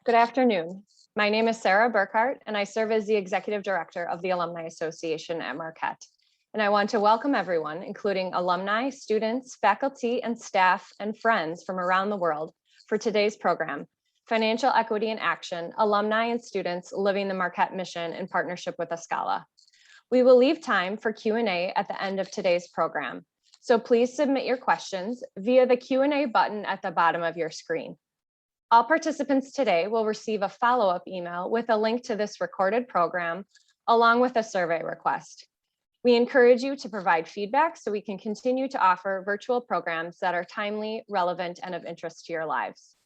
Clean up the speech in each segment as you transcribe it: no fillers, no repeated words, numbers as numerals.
Good afternoon. My name is Sarah Burkhart, and I serve as the Executive Director of the Alumni Association at Marquette. And I want to welcome everyone, including alumni, students, faculty, and staff, and friends from around the world for today's program, Financial Equity in Action, Alumni and Students Living the Marquette Mission in partnership with Escala. We will leave time for Q&A at the end of today's program. So please submit your questions via the Q&A button at the bottom of your screen. All participants today will receive a follow-up email with a link to this recorded program, along with a survey request. We encourage you to provide feedback so we can continue to offer virtual programs that are timely, relevant, and of interest to your lives.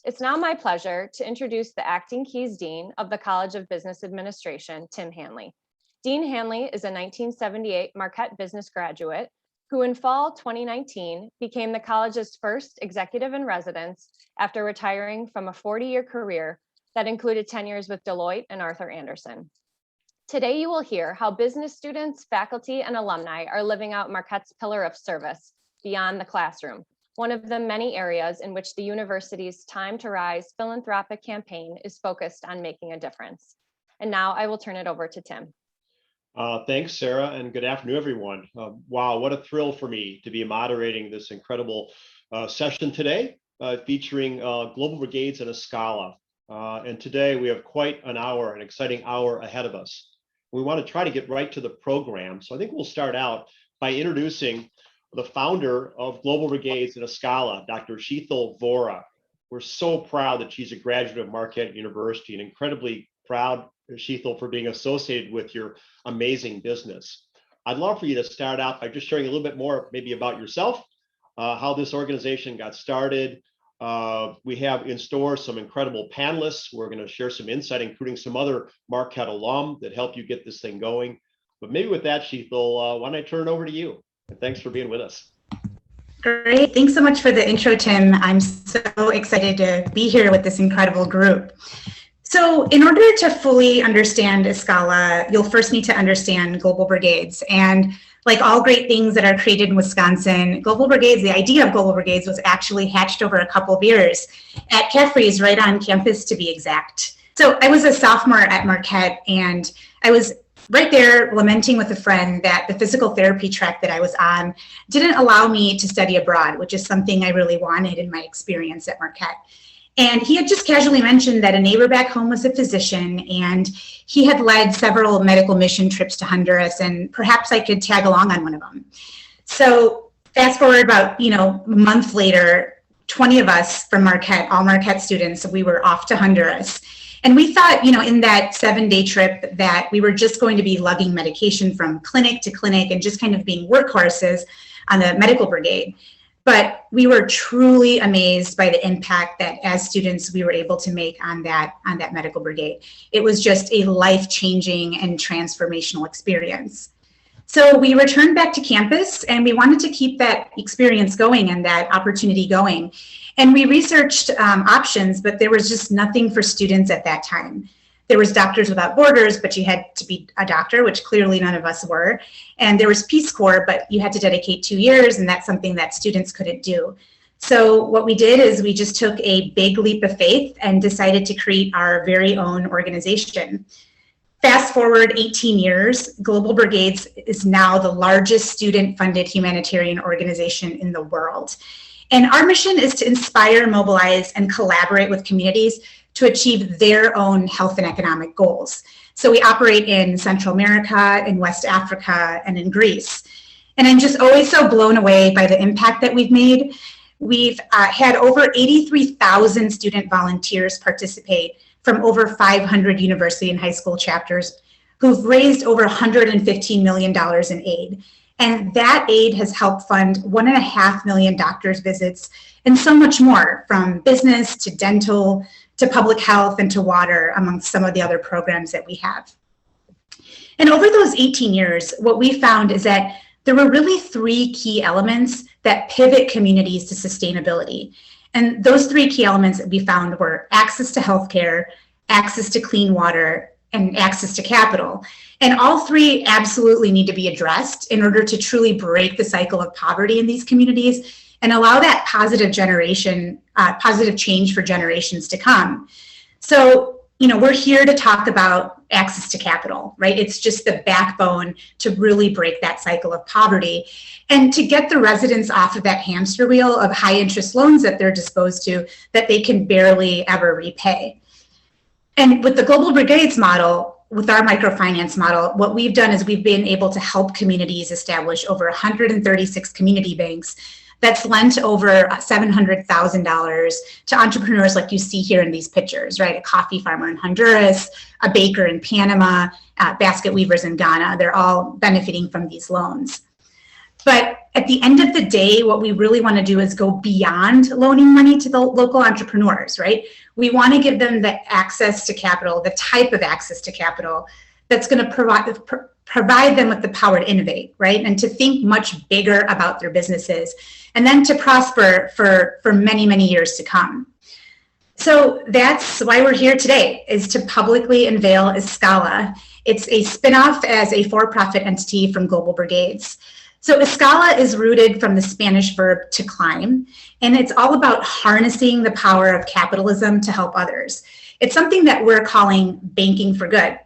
It's now my pleasure to introduce the Acting Keys Dean of the College of Business Administration, Tim Hanley. Dean Hanley is a 1978 Marquette business graduate who in fall 2019 became the college's first executive in residence after retiring from a 40-year career that included tenures with Deloitte and Arthur Andersen. Today, you will hear how business students, faculty, and alumni are living out Marquette's pillar of service beyond the classroom, one of the many areas in which the university's Time to Rise philanthropic campaign is focused on making a difference. And now I will turn it over to Tim. Thanks, Sarah, and good afternoon, everyone. Wow, what a thrill for me to be moderating this incredible session today, featuring Global Brigades and Escala. And today we have quite an exciting hour ahead of us. We want to try to get right to the program. So I think we'll start out by introducing the founder of Global Brigades and Escala, Dr. Sheetal Vora. We're so proud that she's a graduate of Marquette University and incredibly proud, Sheetal, for being associated with your amazing business. I'd love for you to start out by just sharing a little bit more maybe about yourself, how this organization got started. We have in store some incredible panelists. We're going to share some insight, including some other Marquette alum that helped you get this thing going. But maybe with that, Sheetal, why don't I turn it over to you? And thanks for being with us. Great. Thanks so much for the intro, Tim. I'm so excited to be here with this incredible group. So in order to fully understand Escala, you'll first need to understand Global Brigades. And like all great things that are created in Wisconsin, Global Brigades, the idea of Global Brigades was actually hatched over a couple of years at Caffrey's right on campus, to be exact. So I was a sophomore at Marquette, and I was right there lamenting with a friend that the physical therapy track that I was on didn't allow me to study abroad, which is something I really wanted in my experience at Marquette. And he had just casually mentioned that a neighbor back home was a physician, and he had led several medical mission trips to Honduras, and perhaps I could tag along on one of them. So fast forward about, a month later, 20 of us from Marquette, all Marquette students, we were off to Honduras. And we thought, in that 7-day trip that we were just going to be lugging medication from clinic to clinic and just kind of being workhorses on the medical brigade. But we were truly amazed by the impact that as students we were able to make on that medical brigade. It was just a life-changing and transformational experience. So we returned back to campus, and we wanted to keep that experience going and that opportunity going. And we researched options, but there was just nothing for students at that time. There was Doctors Without Borders, but you had to be a doctor, which clearly none of us were. And there was Peace Corps, but you had to dedicate 2 years, and that's something that students couldn't do. So what we did is we just took a big leap of faith and decided to create our very own organization. Fast forward 18 years, Global Brigades is now the largest student-funded humanitarian organization in the world. And our mission is to inspire, mobilize, and collaborate with communities to achieve their own health and economic goals. So we operate in Central America, in West Africa, and in Greece. And I'm just always so blown away by the impact that we've made. We've had over 83,000 student volunteers participate from over 500 university and high school chapters who've raised over $115 million in aid. And that aid has helped fund 1.5 million doctor's visits and so much more, from business to dental to public health and to water, amongst some of the other programs that we have. And over those 18 years, what we found is that there were really 3 key elements that pivot communities to sustainability. And those 3 key elements that we found were access to healthcare, access to clean water, and access to capital. And all 3 absolutely need to be addressed in order to truly break the cycle of poverty in these communities and allow that positive change for generations to come. So, we're here to talk about access to capital, right? It's just the backbone to really break that cycle of poverty and to get the residents off of that hamster wheel of high interest loans that they're disposed to that they can barely ever repay. And with the Global Brigades model, with our microfinance model, what we've done is we've been able to help communities establish over 136 community banks that's lent over $700,000 to entrepreneurs like you see here in these pictures, right? A coffee farmer in Honduras, a baker in Panama, basket weavers in Ghana. They're all benefiting from these loans. But at the end of the day, what we really want to do is go beyond loaning money to the local entrepreneurs, right? We want to give them the access to capital, the type of access to capital that's going to provide them with the power to innovate, right? And to think much bigger about their businesses and then to prosper for many, many years to come. So that's why we're here today, is to publicly unveil Escala. It's a spinoff as a for-profit entity from Global Brigades. So Escala is rooted from the Spanish verb to climb, and it's all about harnessing the power of capitalism to help others. It's something that we're calling banking for good.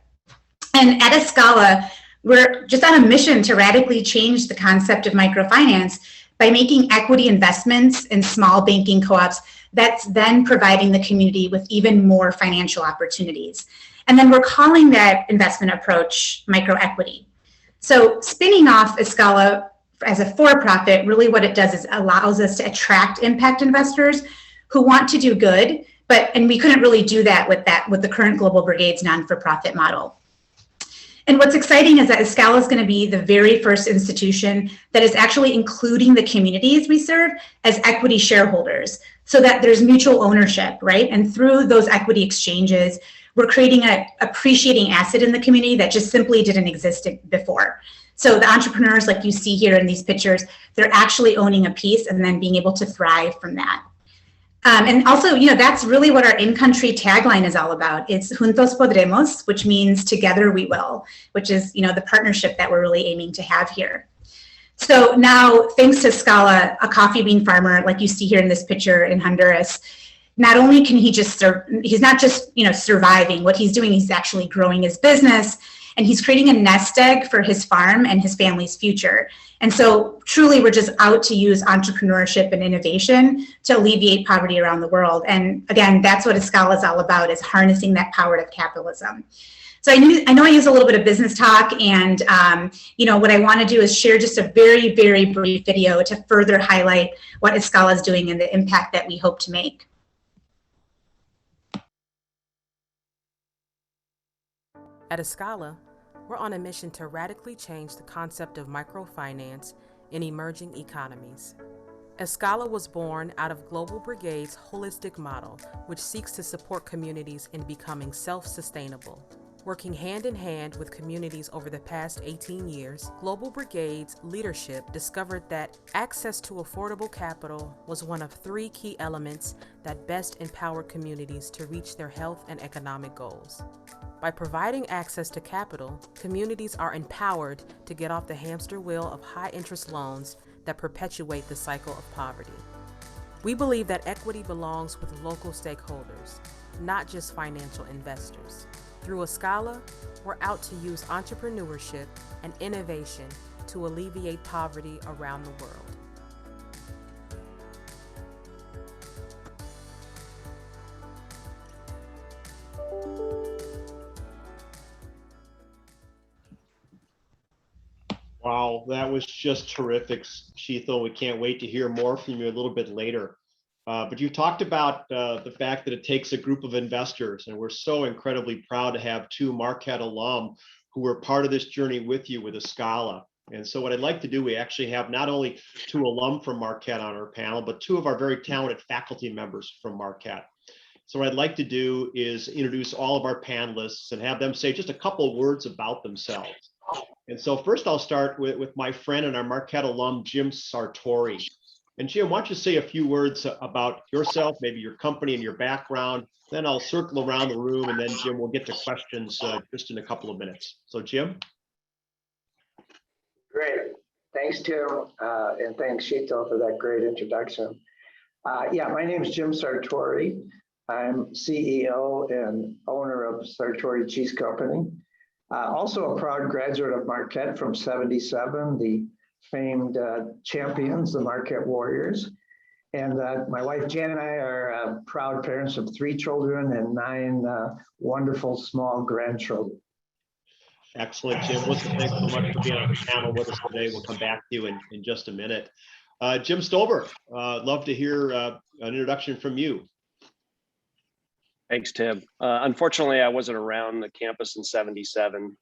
And at Escala, we're just on a mission to radically change the concept of microfinance by making equity investments in small banking co-ops that's then providing the community with even more financial opportunities. And then we're calling that investment approach microequity. So spinning off Escala as a for-profit, really what it does is allows us to attract impact investors who want to do good, and we couldn't really do that with the current Global Brigades non-for-profit model. And what's exciting is that Escala is going to be the very first institution that is actually including the communities we serve as equity shareholders so that there's mutual ownership, right? And through those equity exchanges, we're creating an appreciating asset in the community that just simply didn't exist before. So the entrepreneurs like you see here in these pictures, they're actually owning a piece and then being able to thrive from that. And also, that's really what our in-country tagline is all about. It's Juntos Podremos, which means together we will, which is, the partnership that we're really aiming to have here. So now, thanks to Escala, a coffee bean farmer, like you see here in this picture in Honduras, not only can he he's not just, surviving. What he's doing, he's actually growing his business, and he's creating a nest egg for his farm and his family's future. And so truly, we're just out to use entrepreneurship and innovation to alleviate poverty around the world. And again, that's what Escala is all about, is harnessing that power of capitalism. So I know I use a little bit of business talk, and what I want to do is share just a very, very brief video to further highlight what Escala is doing and the impact that we hope to make. At Escala, we're on a mission to radically change the concept of microfinance in emerging economies. Escala was born out of Global Brigade's holistic model, which seeks to support communities in becoming self-sustainable. Working hand in hand with communities over the past 18 years, Global Brigade's leadership discovered that access to affordable capital was one of 3 key elements that best empowered communities to reach their health and economic goals. By providing access to capital, communities are empowered to get off the hamster wheel of high-interest loans that perpetuate the cycle of poverty. We believe that equity belongs with local stakeholders, not just financial investors. Through Escala, we're out to use entrepreneurship and innovation to alleviate poverty around the world. Wow, that was just terrific, Sheethal. We can't wait to hear more from you a little bit later. But you talked about the fact that it takes a group of investors, and we're so incredibly proud to have 2 Marquette alum who were part of this journey with you with Escala. And so what I'd like to do, we actually have not only 2 alum from Marquette on our panel, but 2 of our very talented faculty members from Marquette. So what I'd like to do is introduce all of our panelists and have them say just a couple of words about themselves. And so first I'll start with my friend and our Marquette alum, Jim Sartori. And Jim, why don't you say a few words about yourself, maybe your company and your background, then I'll circle around the room, and then Jim, we'll get to questions just in a couple of minutes. So Jim. Great, thanks Tim, and thanks Sheethal for that great introduction. Yeah, my name is Jim Sartori. I'm CEO and owner of Sartori Cheese Company. Also a proud graduate of Marquette from '77, the famed champions, the Marquette Warriors. And my wife Jan and I are proud parents of 3 children and 9 wonderful small grandchildren. Excellent, Jim. Listen, thanks so much for being on the panel with us today. We'll come back to you in just a minute. Jim Stolberg, love to hear an introduction from you. Thanks, Tim. Unfortunately, I wasn't around the campus in '77,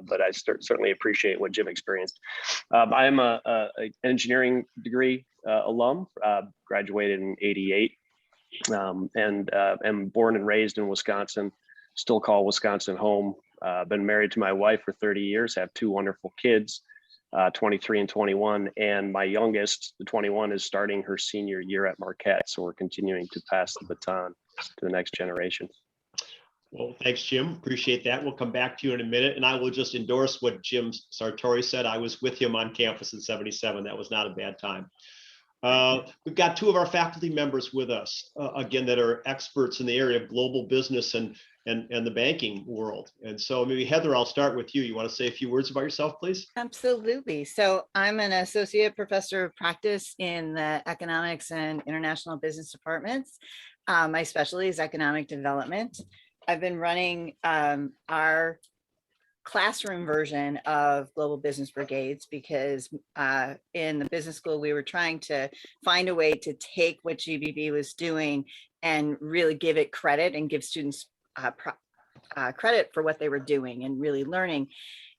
but I certainly appreciate what Jim experienced. I'm an engineering degree alum, graduated in '88, and am born and raised in Wisconsin, still call Wisconsin home. Been married to my wife for 30 years, have 2 wonderful kids, 23 and 21, and my youngest, the 21, is starting her senior year at Marquette. So we're continuing to pass the baton to the next generation. Well, thanks, Jim. Appreciate that. We'll come back to you in a minute, and I will just endorse what Jim Sartori said. I was with him on campus in '77. That was not a bad time. We've got 2 of our faculty members with us, again, that are experts in the area of global business and the banking world. And so maybe Heather, I'll start with you. You want to say a few words about yourself, please? Absolutely. So I'm an associate professor of practice in the economics and international business departments. My specialty is economic development. I've been running our classroom version of Global Business Brigades because in the business school, we were trying to find a way to take what GBB was doing and really give it credit and give students credit for what they were doing and really learning.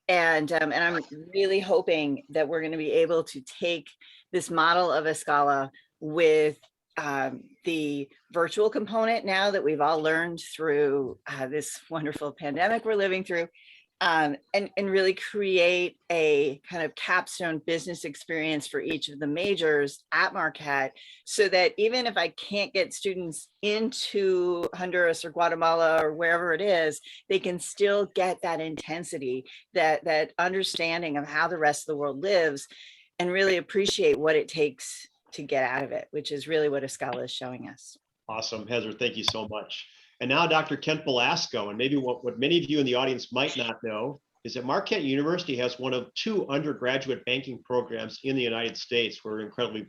And I'm really hoping that we're going to be able to take this model of Escala with the virtual component now that we've all learned through this wonderful pandemic we're living through, and really create a kind of capstone business experience for each of the majors at Marquette, so that even if I can't get students into Honduras or Guatemala or wherever it is, they can still get that intensity, that understanding of how the rest of the world lives, and really appreciate what it takes to get out of it, which is really what Escala is showing us. Awesome, Heather, thank you so much. And now Dr. Kent Belasco, and maybe what many of you in the audience might not know is that Marquette University has one of 2 undergraduate banking programs in the United States. We're incredibly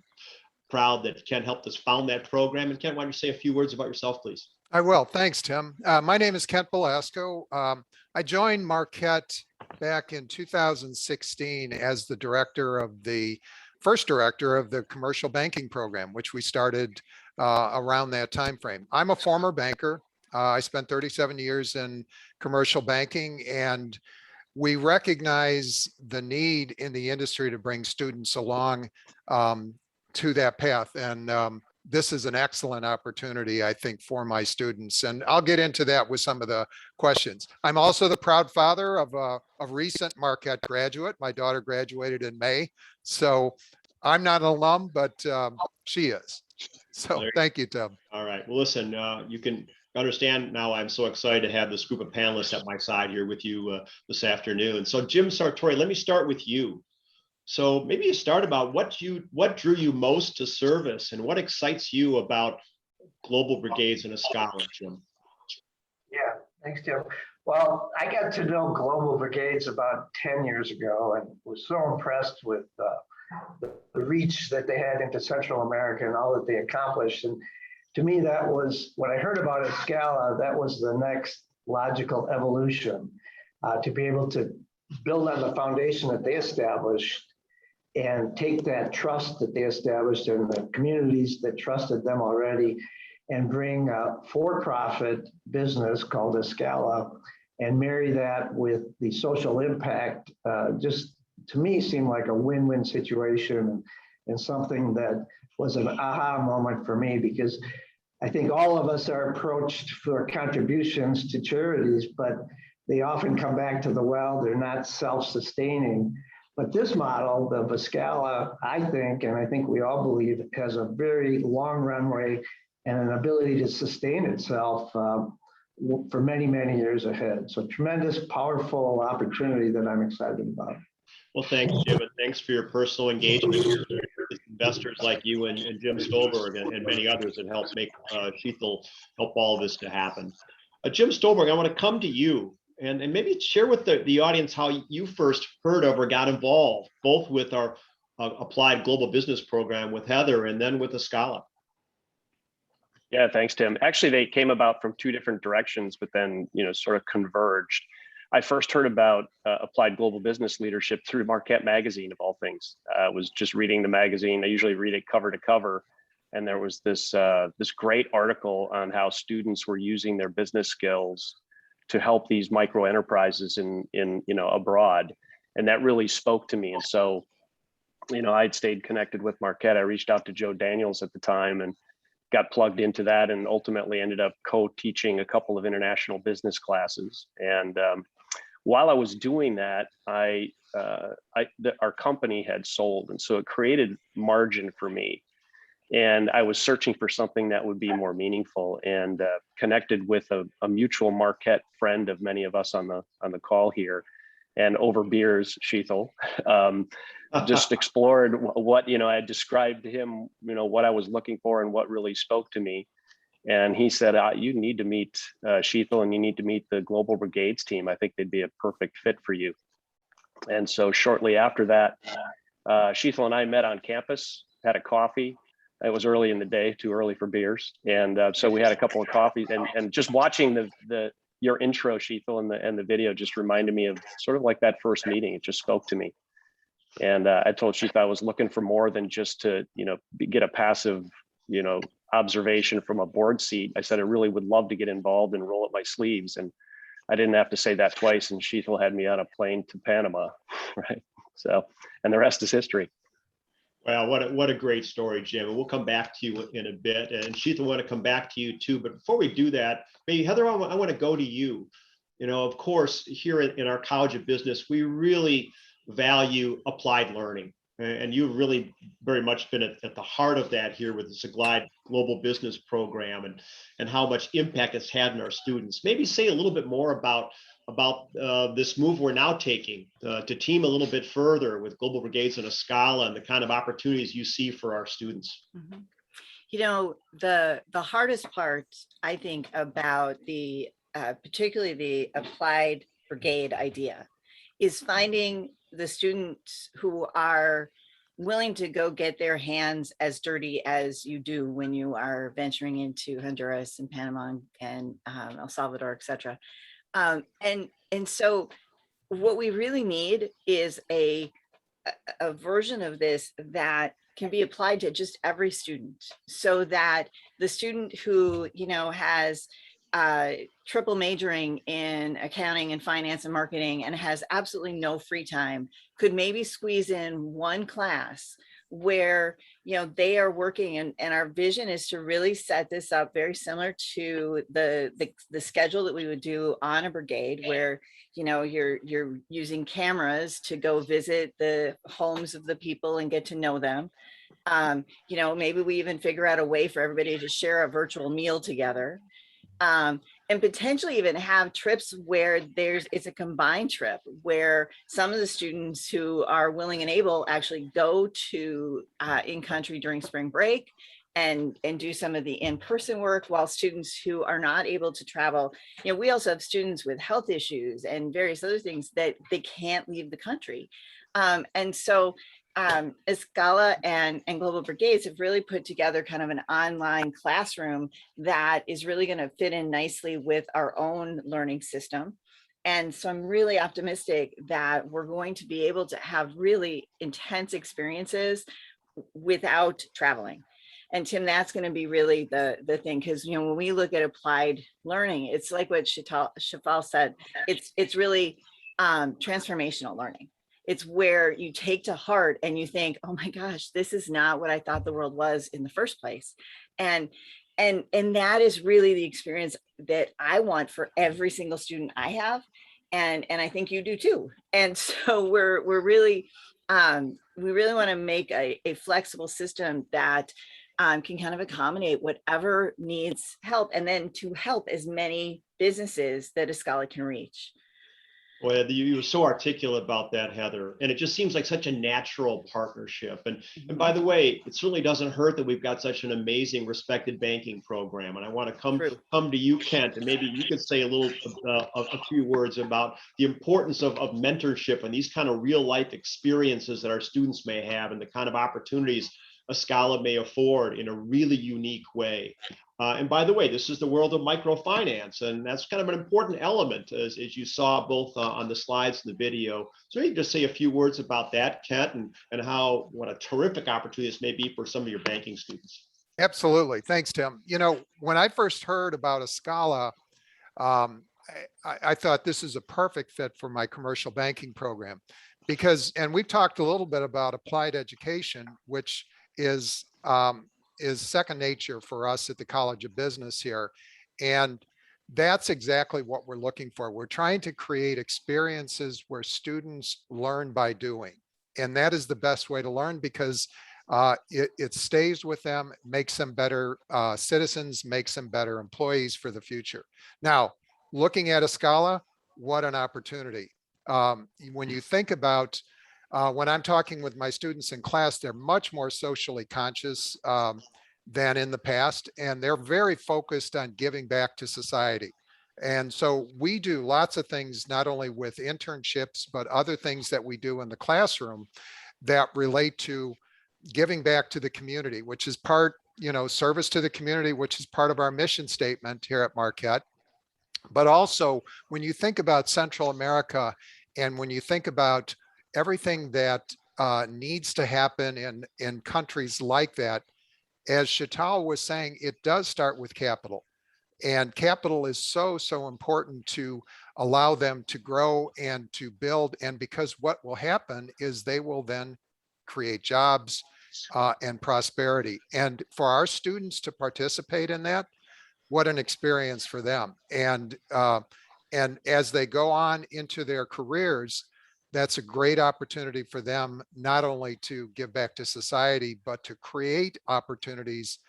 proud that Kent helped us found that program. And Kent, why don't you say a few words about yourself, please? I will. Thanks, Tim. My name is Kent Belasco. I joined Marquette back in 2016 as the first director of the commercial banking program, which we started around that time frame. I'm a former banker. I spent 37 years in commercial banking, and we recognize the need in the industry to bring students along to that path. And this is an excellent opportunity, I think, for my students. And I'll get into that with some of the questions. I'm also the proud father of a recent Marquette graduate. My daughter graduated in May. So I'm not an alum, but she is. So thank you, Tim. All right. Well, listen, you can understand now I'm so excited to have this group of panelists at my side here with you this afternoon. So Jim Sartori, let me start with you. So maybe you start about what drew you most to service and what excites you about Global Brigades and Escala, Jim? Yeah, thanks, Tim. Well, I got to know Global Brigades about 10 years ago and was so impressed with the reach that they had into Central America and all that they accomplished. And to me, that was, when I heard about Escala, that was the next logical evolution, to be able to build on the foundation that they established and take that trust that they established in the communities that trusted them already and bring a for-profit business called Escala and marry that with the social impact. Just to me seemed like a win-win situation and something that was an aha moment for me, because I think all of us are approached for contributions to charities, but they often come back to the well, they're not self-sustaining. But this model, the Escala, I think we all believe, has a very long runway and an ability to sustain itself for many, many years ahead. So tremendous, powerful opportunity that I'm excited about. Well, thanks, Jim, and thanks for your personal engagement in this investors like you and Jim Stolberg and many others that helped make Sheathel help all of this to happen. Jim Stolberg, I want to come to you and maybe share with the audience how you first heard of or got involved, both with our applied global business program with Heather and then with Escala. Yeah, thanks, Tim. Actually, they came about from two different directions, but then, sort of converged. I first heard about applied global business leadership through Marquette magazine, of all things. I was just reading the magazine. I usually read it cover to cover. And there was this great article on how students were using their business skills to help these micro enterprises in abroad. And that really spoke to me. And so, I'd stayed connected with Marquette. I reached out to Joe Daniels at the time and got plugged into that, and ultimately ended up co-teaching a couple of international business classes. And while I was doing that, our company had sold, and so it created margin for me. And I was searching for something that would be more meaningful, and connected with a mutual Marquette friend of many of us on the call here, and over beers, Sheathel, just explored what I described to him, what I was looking for and what really spoke to me. And he said, you need to meet Sheathel, and you need to meet the Global Brigades team. I think they'd be a perfect fit for you. And so shortly after that, Sheathel and I met on campus, had a coffee. It was early in the day, too early for beers. And so we had a couple of coffees, and just watching your intro, Sheathel, and the video just reminded me of sort of like that first meeting. It just spoke to me. And I told Sheathel I was looking for more than just to, get a passive, observation from a board seat. I said, I really would love to get involved and roll up my sleeves. And I didn't have to say that twice. And Sheathel had me on a plane to Panama, right? So, and the rest is history. Well, what a great story, Jim. And we'll come back to you in a bit. And Sheathel, I want to come back to you too. But before we do that, maybe Heather, I want to go to you. Of course, here in our College of Business, we really value applied learning. And you've really very much been at the heart of that here with the Glide Global Business Program and how much impact it's had on our students. Maybe say a little bit more about this move we're now taking to team a little bit further with Global Brigades and Escala and the kind of opportunities you see for our students. Mm-hmm. The hardest part, I think, about particularly the applied brigade idea is finding the students who are willing to go get their hands as dirty as you do when you are venturing into Honduras and Panama and El Salvador, et cetera. And so what we really need is a version of this that can be applied to just every student, so that the student who, has triple majoring in accounting and finance and marketing and has absolutely no free time could maybe squeeze in one class where they are working, and our vision is to really set this up very similar to the schedule that we would do on a brigade, where you're using cameras to go visit the homes of the people and get to know them. Maybe we even figure out a way for everybody to share a virtual meal together. And potentially even have trips where it's a combined trip where some of the students who are willing and able actually go to in country during spring break and do some of the in-person work, while students who are not able to travel, we also have students with health issues and various other things that they can't leave the country. And so Escala and Global Brigades have really put together kind of an online classroom that is really going to fit in nicely with our own learning system. And so I'm really optimistic that we're going to be able to have really intense experiences without traveling. And Tim, that's going to be really the thing, because when we look at applied learning, it's like what Shafal said, it's really transformational learning. It's where you take to heart and you think, oh my gosh, this is not what I thought the world was in the first place. And that is really the experience that I want for every single student I have. And I think you do too. And so we're really, we really want to make a flexible system that can kind of accommodate whatever needs help, and then to help as many businesses that Escala can reach. Well, you were so articulate about that, Heather, and it just seems like such a natural partnership. And by the way, it certainly doesn't hurt that we've got such an amazing, respected banking program. And I want to come to you, Kent, and maybe you could say a few words about the importance of mentorship and these kind of real life experiences that our students may have, and the kind of opportunities Escala may afford in a really unique way. And by the way, this is the world of microfinance, and that's kind of an important element, as you saw both on the slides and the video. So you just say a few words about that, Kent, and how what a terrific opportunity this may be for some of your banking students. Absolutely. Thanks, Tim. You know, when I first heard about Escala, um, I thought this is a perfect fit for my commercial banking program because, and we've talked a little bit about applied education, which is second nature for us at the College of Business here. And that's exactly what we're looking for. We're trying to create experiences where students learn by doing. And that is the best way to learn because it stays with them, makes them better citizens, makes them better employees for the future. Now, looking at Escala, what an opportunity. When you think about when I'm talking with my students in class, they're much more socially conscious than in the past, and they're very focused on giving back to society. And so we do lots of things, not only with internships, but other things that we do in the classroom that relate to giving back to the community, which is part, service to the community, which is part of our mission statement here at Marquette. But also when you think about Central America and when you think about everything that needs to happen in countries like that, as Chital was saying, it does start with capital. And capital is so important to allow them to grow and to build. And because what will happen is they will then create jobs and prosperity. And for our students to participate in that, what an experience for them. And as they go on into their careers, that's a great opportunity for them, not only to give back to society, but to create opportunities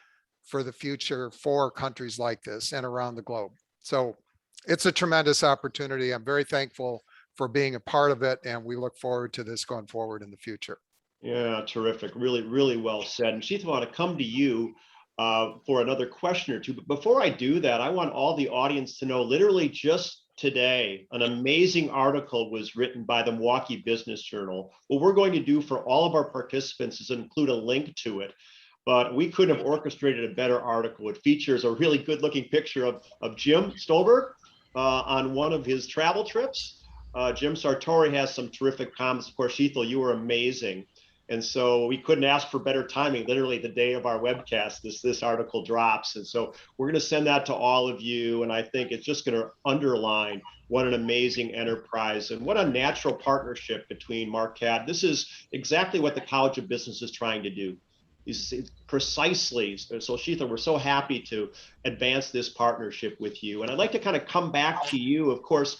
for the future for countries like this and around the globe. So it's a tremendous opportunity. I'm very thankful for being a part of it, and we look forward to this going forward in the future. Yeah, terrific. Really, really well said. And Sheath, I want to come to you for another question or two. But before I do that, I want all the audience to know, literally just today, an amazing article was written by the Milwaukee Business Journal. What we're going to do for all of our participants is include a link to it. But we couldn't have orchestrated a better article. It features a really good looking picture of Jim Stolberg on one of his travel trips. Jim Sartori has some terrific comments. Of course, Sheathel, you were amazing. And so we couldn't ask for better timing. Literally the day of our webcast, this article drops. And so we're going to send that to all of you. And I think it's just going to underline what an amazing enterprise and what a natural partnership between Marquette. This is exactly what the College of Business is trying to do. Precisely. So Sheathel, we're so happy to advance this partnership with you. And I'd like to kind of come back to you. Of course,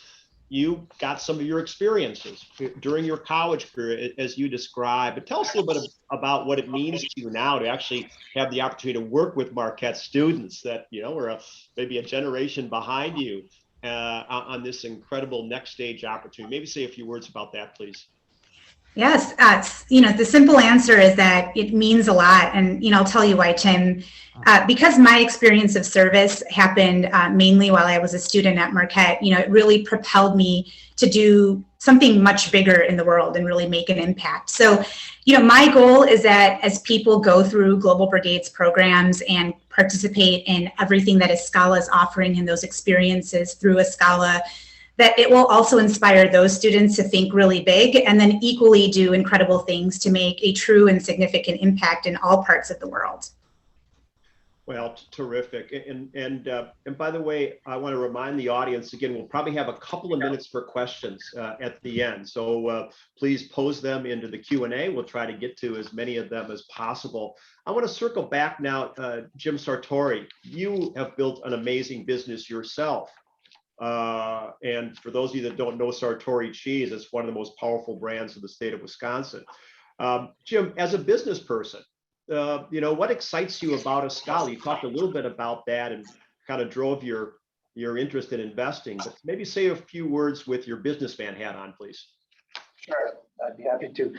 you got some of your experiences during your college career as you described, but tell us a little bit about what it means to you now to actually have the opportunity to work with Marquette students that, were maybe a generation behind you on this incredible next stage opportunity. Maybe say a few words about that, please. Yes, the simple answer is that it means a lot. And, I'll tell you why, Tim. Because my experience of service happened mainly while I was a student at Marquette, it really propelled me to do something much bigger in the world and really make an impact. So, my goal is that as people go through Global Brigades programs and participate in everything that Escala is offering in those experiences through Escala, that it will also inspire those students to think really big and then equally do incredible things to make a true and significant impact in all parts of the world. Well, terrific. And by the way, I want to remind the audience again, we'll probably have a couple of minutes for questions at the end. So please pose them into the Q&A. We'll try to get to as many of them as possible. I want to circle back now, Jim Sartori. You have built an amazing business yourself. And for those of you that don't know Sartori cheese, it's one of the most powerful brands in the state of Wisconsin. Jim, as a business person, what excites you about Escala? You talked a little bit about that and kind of drove your your interest in investing, but maybe say a few words with your businessman hat on, please. Sure, I'd be happy to.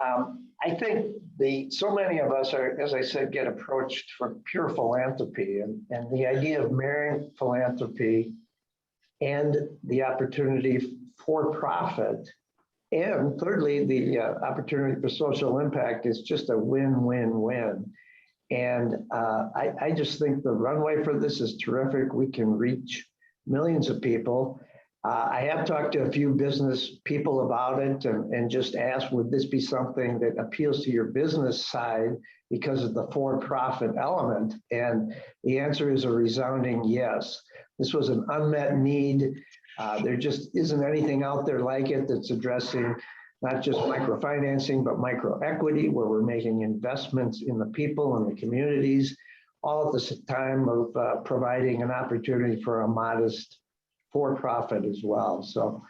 I think so many of us are, as I said, get approached for pure philanthropy, and the idea of marrying philanthropy and the opportunity for profit, and thirdly, the opportunity for social impact is just a win-win-win. And I just think the runway for this is terrific. We can reach millions of people. I have talked to a few business people about it and just asked, would this be something that appeals to your business side because of the for-profit element? And the answer is a resounding yes. This was an unmet need. There just isn't anything out there like it that's addressing not just microfinancing, but microequity, where we're making investments in the people and the communities, all at the time of providing an opportunity for a modest for-profit as well. So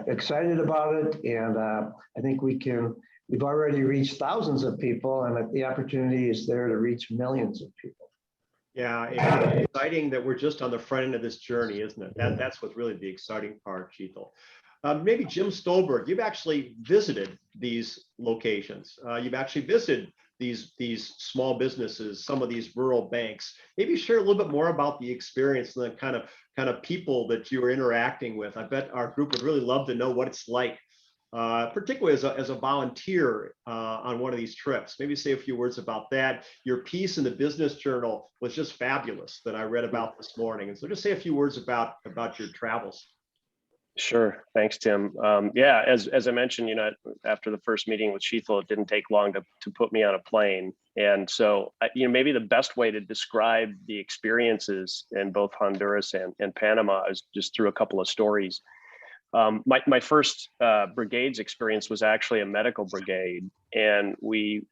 excited about it. And I think we've already reached thousands of people, and the opportunity is there to reach millions of people. Yeah, it's exciting that we're just on the front end of this journey, isn't it? That's what's really the exciting part, Sheetal. Maybe Jim Stolberg, you've actually visited these locations. You've actually visited these small businesses, some of these rural banks. Maybe share a little bit more about the experience and the kind of people that you were interacting with. I bet our group would really love to know what it's like, particularly as a volunteer on one of these trips. Maybe say a few words about that. Your piece in the Business Journal was just fabulous that I read about this morning. And so just say a few words about your travels. Sure. Thanks, Tim. Yeah, as I mentioned, after the first meeting with Sheetal, it didn't take long to put me on a plane. And so, maybe the best way to describe the experiences in both Honduras and Panama is just through a couple of stories. My first brigades experience was actually a medical brigade, and we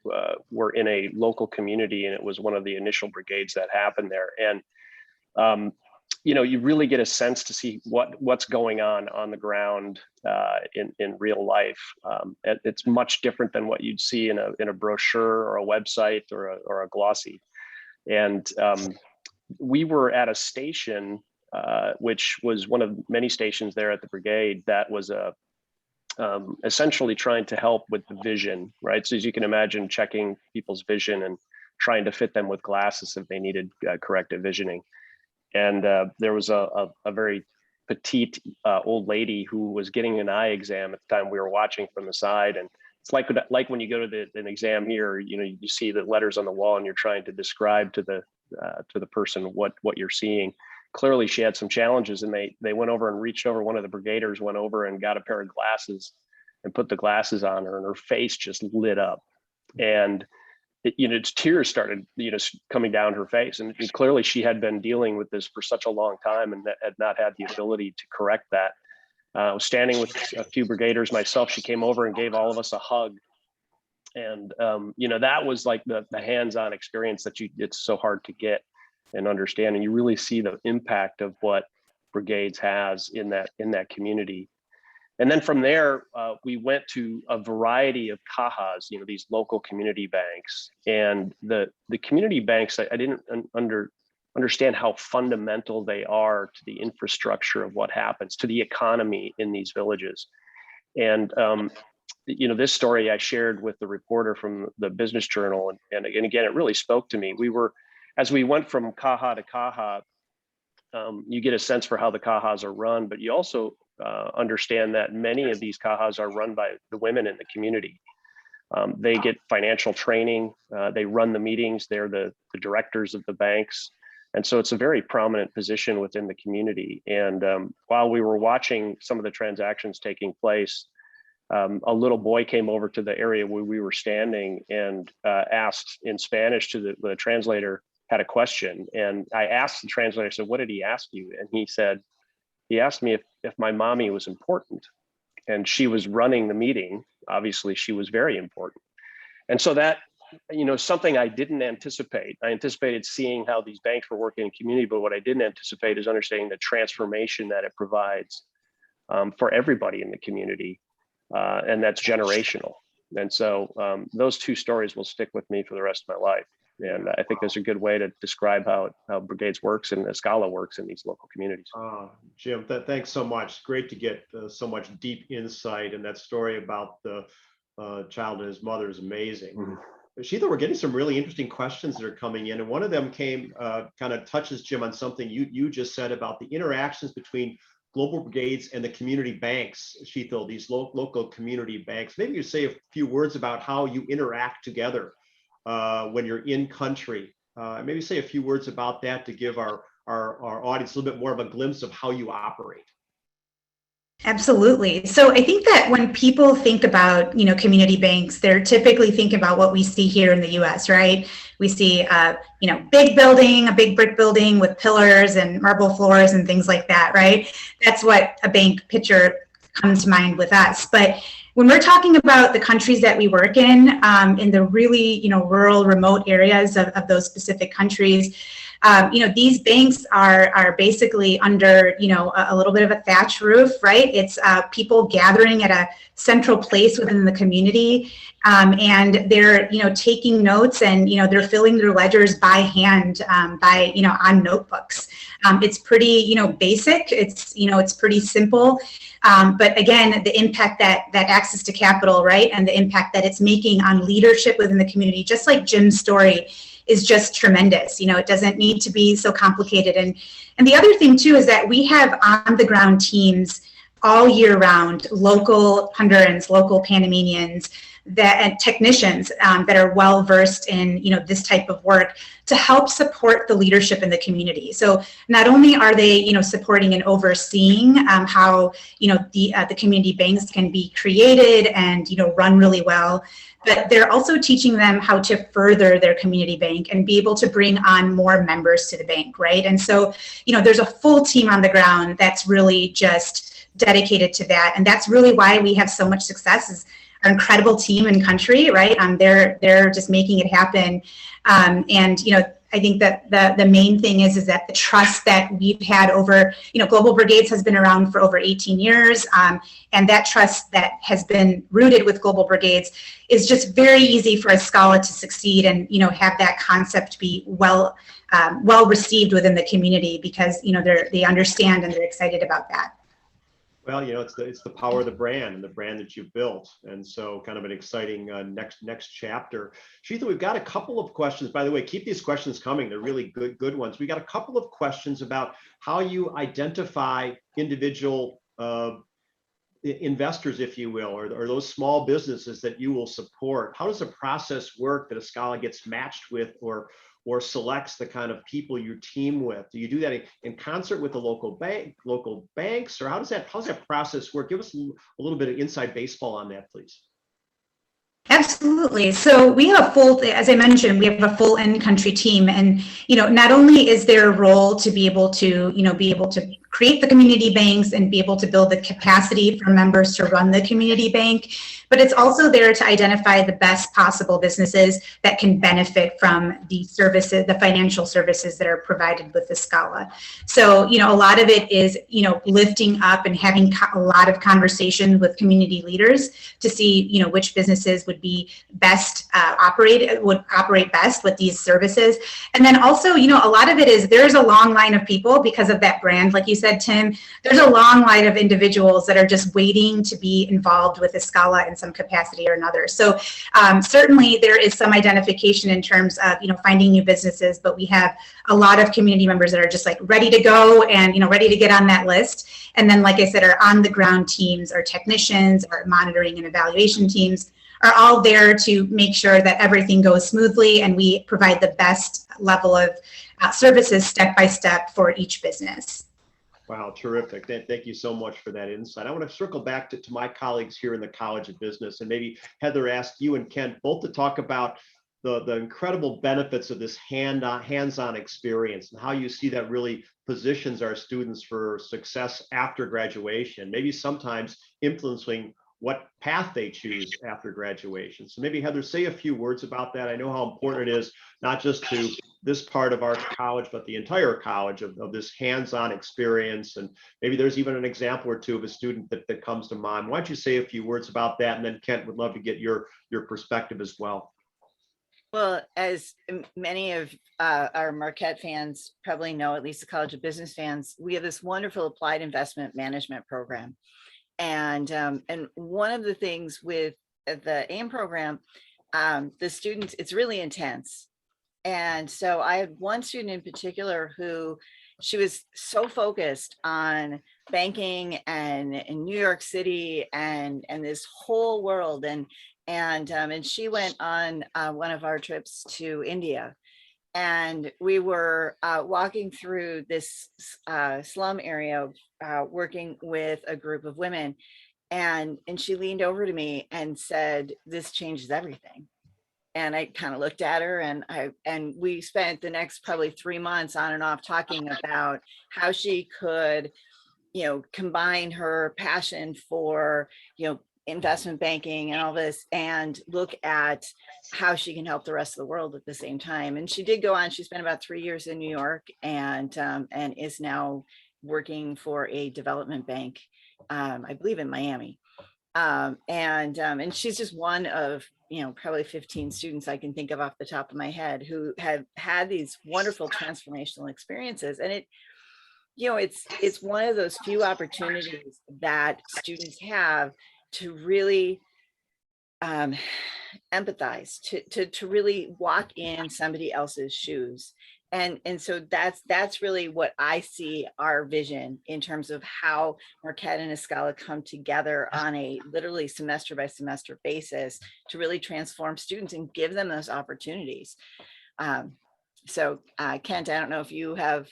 were in a local community, and it was one of the initial brigades that happened there. And you really get a sense to see what's going on the ground in real life. It's much different than what you'd see in a brochure or a website or a glossy. And we were at a station, which was one of many stations there at the brigade that was essentially trying to help with the vision, right? So as you can imagine, checking people's vision and trying to fit them with glasses if they needed corrective visioning. And there was a very petite old lady who was getting an eye exam at the time. We were watching from the side, and it's like when you go to an exam here, you see the letters on the wall, and you're trying to describe to the person what you're seeing. Clearly, she had some challenges, and they went over and reached over. One of the brigaders went over and got a pair of glasses and put the glasses on her, and her face just lit up, and tears started, coming down her face. And clearly she had been dealing with this for such a long time and had not had the ability to correct that. I was standing with a few brigaders myself. She came over and gave all of us a hug. And, that was like the hands-on experience that it's so hard to get and understand. And you really see the impact of what Brigades has in that community. And then from there, we went to a variety of cajas, these local community banks. And the community banks, I didn't understand how fundamental they are to the infrastructure of what happens, to the economy in these villages. And, this story I shared with the reporter from the Business Journal. And again, it really spoke to me. As we went from caja to caja, you get a sense for how the cajas are run, but you also understand that many of these cajas are run by the women in the community. They get financial training, they run the meetings, they're the directors of the banks. And so it's a very prominent position within the community. And while we were watching some of the transactions taking place, a little boy came over to the area where we were standing and asked in Spanish to the translator, had a question. And I asked the translator, I said, "What did he ask you?" And he asked me if my mommy was important, and she was running the meeting. Obviously, she was very important. And so that, something I didn't anticipate. I anticipated seeing how these banks were working in community, but what I didn't anticipate is understanding the transformation that it provides for everybody in the community, and that's generational. And so those two stories will stick with me for the rest of my life. And I think that's a good way to describe how Brigades works and Escala works in these local communities. Jim, thanks so much. Great to get so much deep insight, and that story about the child and his mother is amazing. Mm-hmm. Sheila, we're getting some really interesting questions that are coming in, and one of them came kind of touches, Jim, on something you just said about the interactions between Global Brigades and the community banks, Sheila, these local community banks. Maybe you say a few words about how you interact together when you're in country. Maybe say a few words about that to give our audience a little bit more of a glimpse of how you operate. Absolutely. So I think that when people think about, community banks, they're typically thinking about what we see here in the US, right? We see, big building, a big brick building with pillars and marble floors and things like that, right? That's what a bank picture comes to mind with us. But when we're talking about the countries that we work in the really, rural, remote areas of those specific countries, these banks are basically under, a little bit of a thatch roof, right? It's people gathering at a central place within the community, and they're, taking notes, and, they're filling their ledgers by hand, on notebooks. It's pretty, basic. It's pretty simple. But again, the impact that access to capital, right, and the impact that it's making on leadership within the community, just like Jim's story, is just tremendous. It doesn't need to be so complicated. And the other thing too is that we have on the ground teams all year round, local Hondurans, local Panamanians, and technicians that are well versed in this type of work to help support the leadership in the community. So not only are they supporting and overseeing how the community banks can be created and run really well, but they're also teaching them how to further their community bank and be able to bring on more members to the bank, right? And so there's a full team on the ground that's really just dedicated to that, and that's really why we have so much success. Is our incredible team and country, right? They're just making it happen. I think that the main thing is that the trust that we've had over, Global Brigades has been around for over 18 years. And that trust that has been rooted with Global Brigades is just very easy for Escala to succeed and, have that concept be well received within the community because, they understand and they're excited about that. Well, it's the power of the brand and the brand that you've built, and so kind of an exciting next chapter. Sheila, we've got a couple of questions. By the way, keep these questions coming; they're really good ones. We got a couple of questions about how you identify individual investors, if you will, or those small businesses that you will support. How does the process work that Escala gets matched with or selects the kind of people you team with? Do you do that in concert with the local banks, or how does that process work? Give us a little bit of inside baseball on that, please. Absolutely. So we have as I mentioned, we have a full in-country team, and not only is their role to be able to create the community banks and be able to build the capacity for members to run the community bank, but it's also there to identify the best possible businesses that can benefit from the services, the financial services that are provided with Escala. So, a lot of it is, lifting up and having a lot of conversations with community leaders to see, which businesses would be best operate best with these services. And then also, a lot of it is there's a long line of people because of that brand, like you said, Tim. There's a long line of individuals that are just waiting to be involved with Escala in some capacity or another. So certainly there is some identification in terms of finding new businesses, but we have a lot of community members that are just like ready to go and ready to get on that list. And then, like I said, our on the ground teams, our technicians, our monitoring and evaluation teams are all there to make sure that everything goes smoothly and we provide the best level of services step by step for each business. Wow, terrific. Thank you so much for that insight. I want to circle back to my colleagues here in the College of Business, and maybe Heather, ask you and Kent both to talk about the incredible benefits of this hands-on experience and how you see that really positions our students for success after graduation, maybe sometimes influencing what path they choose after graduation. So maybe Heather, say a few words about that. I know how important it is, not just to this part of our college, but the entire college of this hands-on experience. And maybe there's even an example or two of a student that comes to mind. Why don't you say a few words about that? And then Kent, would love to get your perspective as well. Well, as many of our Marquette fans probably know, at least the College of Business fans, we have this wonderful applied investment management program. And one of the things with the AIM program, the students, it's really intense. And so I had one student in particular who she was so focused on banking and in New York City and this whole world. And she went on one of our trips to India. And we were walking through this slum area, working with a group of women. And she leaned over to me and said, "This changes everything." And I kind of looked at her, and we spent the next probably 3 months on and off talking about how she could, combine her passion for, investment banking and all this, and look at how she can help the rest of the world at the same time. And she did go on. She spent about 3 years in New York, and is now working for a development bank, I believe in Miami. And she's just one of, probably 15 students I can think of off the top of my head who have had these wonderful transformational experiences. And it's one of those few opportunities that students have to really empathize, to really walk in somebody else's shoes. And so that's really what I see our vision in terms of how Marquette and Escala come together on a literally semester by semester basis to really transform students and give them those opportunities. So Kent, I don't know if you have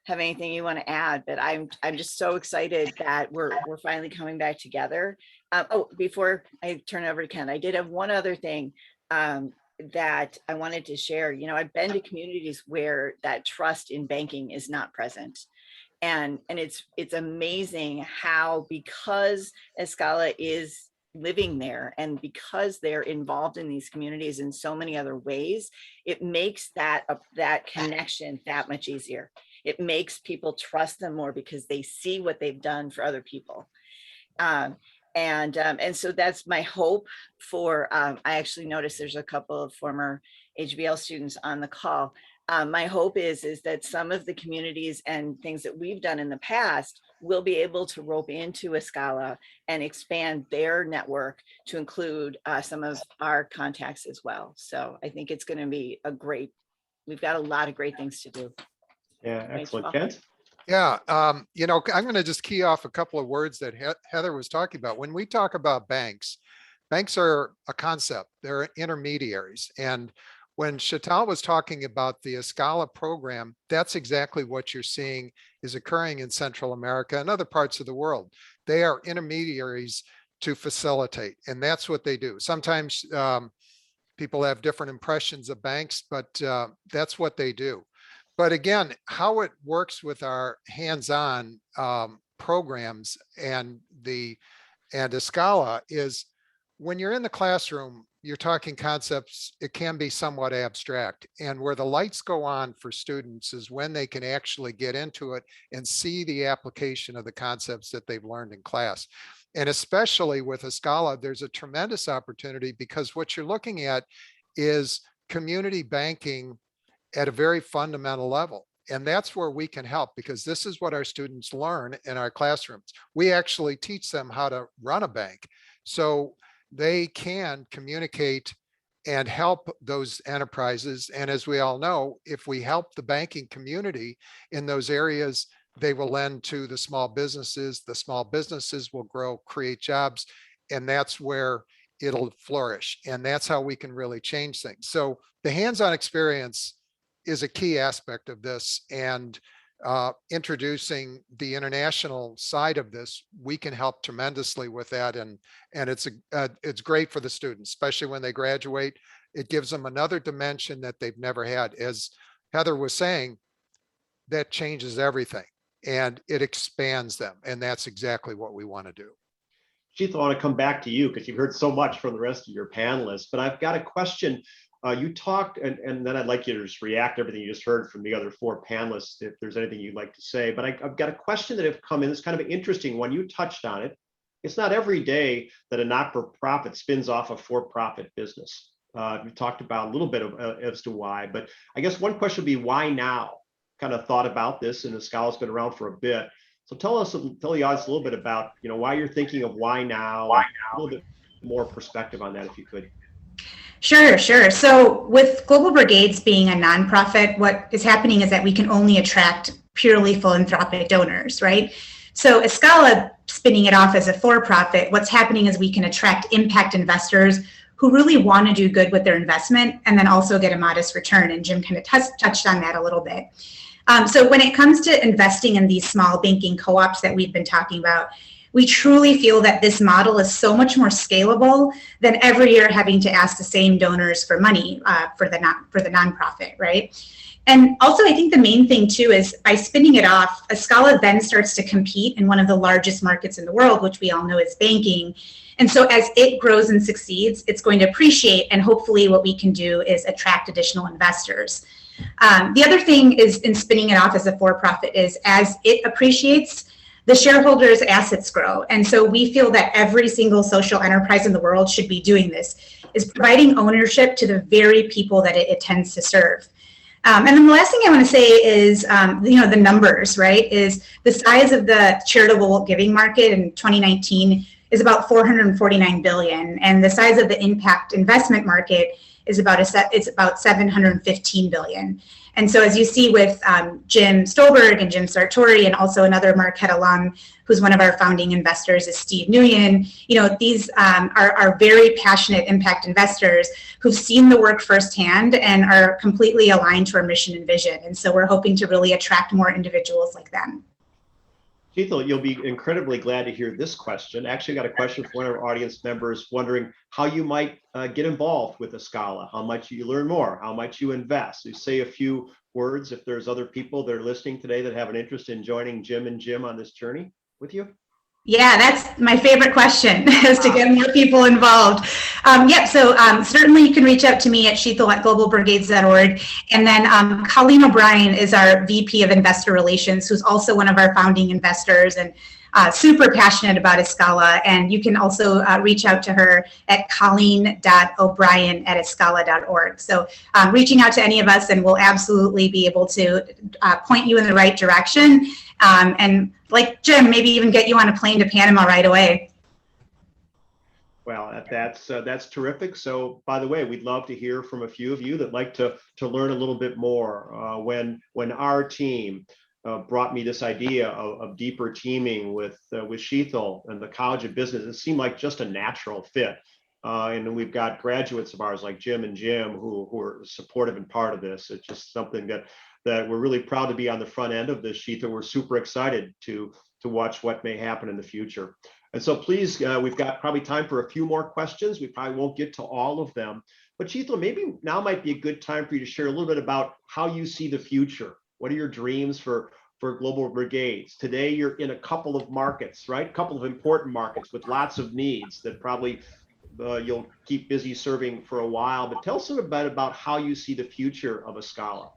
anything you want to add, but I'm just so excited that we're finally coming back together. Before I turn it over to Kent, I did have one other thing that I wanted to share. I've been to communities where that trust in banking is not present. And it's amazing how, because Escala is living there and because they're involved in these communities in so many other ways, it makes that connection that much easier. It makes people trust them more because they see what they've done for other people. And so that's my hope for, I actually noticed there's a couple of former HBL students on the call. My hope is that some of the communities and things that we've done in the past will be able to rope into Escala and expand their network to include some of our contacts as well. So I think it's going to be we've got a lot of great things to do. Yeah, excellent. Kent? Yeah, I'm going to just key off a couple of words that Heather was talking about. When we talk about banks are a concept. They're intermediaries. And when Chantal was talking about the Escala program, that's exactly what you're seeing is occurring in Central America and other parts of the world. They are intermediaries to facilitate, and that's what they do. Sometimes people have different impressions of banks, but that's what they do. But again, how it works with our hands-on programs and Escala is when you're in the classroom, you're talking concepts, it can be somewhat abstract. And where the lights go on for students is when they can actually get into it and see the application of the concepts that they've learned in class. And especially with Escala, there's a tremendous opportunity because what you're looking at is community banking at a very fundamental level. And that's where we can help because this is what our students learn in our classrooms. We actually teach them how to run a bank. So they can communicate and help those enterprises. And as we all know, if we help the banking community in those areas, they will lend to the small businesses will grow, create jobs, and that's where it'll flourish. And that's how we can really change things. So the hands-on experience is a key aspect of this, and introducing the international side of this, we can help tremendously with that. And it's great for the students, especially when they graduate. It gives them another dimension that they've never had. As Heather was saying, that changes everything and it expands them. And that's exactly what we want to do. Keith, I want to come back to you because you've heard so much from the rest of your panelists, but I've got a question. You talked, and then I'd like you to just react to everything you just heard from the other four panelists, if there's anything you'd like to say. But I've got a question that have come in. It's kind of an interesting one. You touched on it. It's not every day that a not-for-profit spins off a for-profit business. We talked about a little bit as to why, but I guess one question would be why now? Kind of thought about this, and Escala's been around for a bit. So tell the audience a little bit about, why you're thinking of why now, a little bit more perspective on that, if you could. Sure, sure. So with Global Brigades being a nonprofit, what is happening is that we can only attract purely philanthropic donors, right? So Escala, spinning it off as a for-profit, what's happening is we can attract impact investors who really want to do good with their investment and then also get a modest return. And Jim kind of touched on that a little bit. So when it comes to investing in these small banking co-ops that we've been talking about, we truly feel that this model is so much more scalable than every year having to ask the same donors for money for the nonprofit, right? And also, I think the main thing too is by spinning it off, Escala then starts to compete in one of the largest markets in the world, which we all know is banking. And so as it grows and succeeds, it's going to appreciate, and hopefully what we can do is attract additional investors. The other thing is in spinning it off as a for-profit is as it appreciates, the shareholders' assets grow. And so we feel that every single social enterprise in the world should be doing this, is providing ownership to the very people that it intends to serve. And then the last thing I want to say is, the numbers, right, is the size of the charitable giving market in 2019 is about 449 billion. And the size of the impact investment market is about 715 billion. And so as you see with Jim Stolberg and Jim Sartori, and also another Marquette alum who's one of our founding investors is Steve Nguyen, these are very passionate impact investors who've seen the work firsthand and are completely aligned to our mission and vision. And so we're hoping to really attract more individuals like them. Sheetal, you'll be incredibly glad to hear this question. Actually, I got a question from one of our audience members wondering how you might get involved with Escala, how much you learn more, how much you invest. You say a few words if there's other people that are listening today that have an interest in joining Jim and Jim on this journey with you. Yeah, that's my favorite question, is to get more people involved. So certainly you can reach out to me at sheetal@globalbrigades.org. And then Colleen O'Brien is our VP of Investor Relations, who's also one of our founding investors and super passionate about Escala. And you can also reach out to her at colleen.o'brien@escala.org. So reaching out to any of us, and we'll absolutely be able to point you in the right direction. And like Jim, maybe even get you on a plane to Panama right away. Well, that's terrific. So, by the way, we'd love to hear from a few of you that like to learn a little bit more. When our team brought me this idea of deeper teaming with Sheetal and the College of Business, it seemed like just a natural fit. And we've got graduates of ours like Jim and Jim who are supportive and part of this. It's just something that we're really proud to be on the front end of this, Sheetal. We're super excited to watch what may happen in the future. And so please, we've got probably time for a few more questions. We probably won't get to all of them. But Sheetal, maybe now might be a good time for you to share a little bit about how you see the future. What are your dreams for Global Brigades? Today, you're in a couple of markets, right? A couple of important markets with lots of needs that probably you'll keep busy serving for a while. But tell us a little bit about how you see the future of Escala.